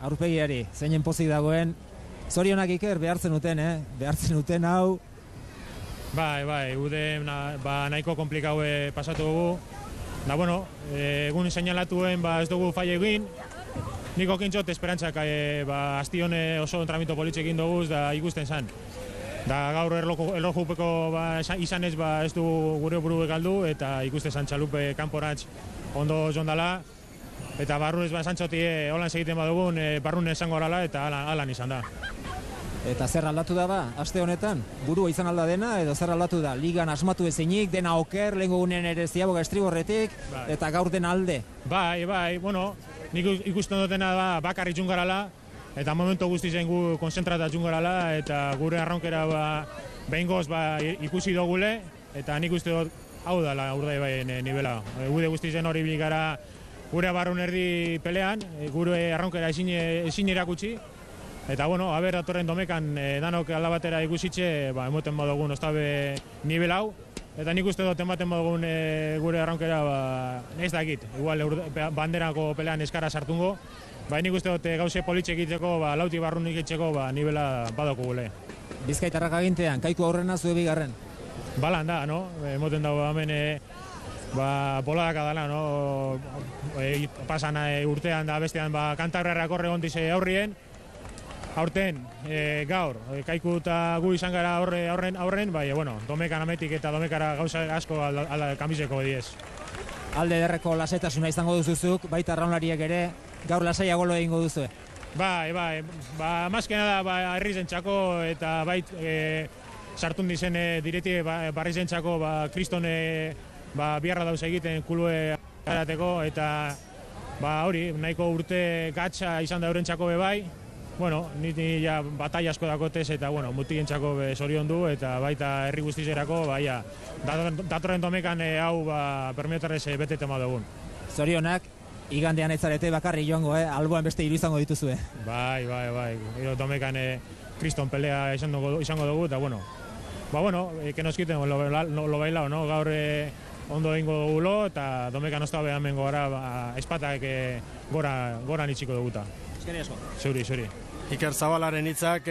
Aurpegiari, zeinen pozik dagoen, zorionak Iker, behartzen uten hau. Bai, ude nahiko komplikau pasatu dugu. Da, bueno, egun seinalatuen ez dugu faile egin. Niko kintzot esperantzak astion oso entramito politxe egin dugu, da ikusten zan. Da, gaur erlojupeko izanez ez du gure buru galdu, eta ikusten zan txalupe kanporatz ondo jondala. Eta barrunez zantxoti holan segiten badugun, barrun esango horala eta alan izan da. Eta zer aldatu da ba, aste honetan? Burua izan alda dena, edo zer aldatu da? Ligan asmatu ezinik, dena oker, lehenko gunean ere ziaboga estriborretik, eta gaur dena alde. Bai, bueno, nik ikusten dutena da bakarri txungarala, eta momentu guztizen gu konzentrata txungarala, eta gure arronkera behingoz ikusi dugule, eta nik uste dut hau da urdai bai nivela. Gude guztizen hori biligara gure barrun erdi pelean, gure arronkera ezin irakutsi. Eta, bueno, haber datorren domekan danok aldabatera ikusitxe, emoten badugun ostabe nivel hau. Eta nik uste dut ematen badugun gure arronkera, ez dakit, igual banderako pelean eskara sartungo. Nik uste dut gauze politxe egiteko, lauti barrun egiteko nivela badoko gule. Bizkaitarrak agintean, kaiku aurrena zue bigarren? Balan da, no? Emoten dago hemen boladaka dala, no? Pasan urtean da bestean Kantabriarrak horre gontize aurrien. Aurten, gaur, kaiku eta gu izan gara aurren, domekan ametik eta domekara gauza asko kamizeko diez. Alde derreko lasetasuna izango duzuzuk, baita arraunlariak ere, gaur lasaiago lo egingo duzue. Bai, mazkena da herrizen txako eta sartun dizen direti barrizen txako kriston biharra dauz egiten kulue garateko eta hori, nahiko urte gatsa izan da euren txako bai. Bueno, niti ja batai asko dakotez eta mutien txako zorion du eta baita herri guztizerako, datorren domekan hau permiotarrez betetema dugun. Zorionak, igandean ez zarete bakarri joango, alboan beste hiru izango dituzue. Bai. Domekan kriston pelea izango dugu eta que nos quiten lo bailao, no? Gaur ondo egingo dugulo eta domekan ozta behan mengo gara espatak gora nitxiko duguta. Eskerri asko. Zuri. Iker Zabalaren hitzak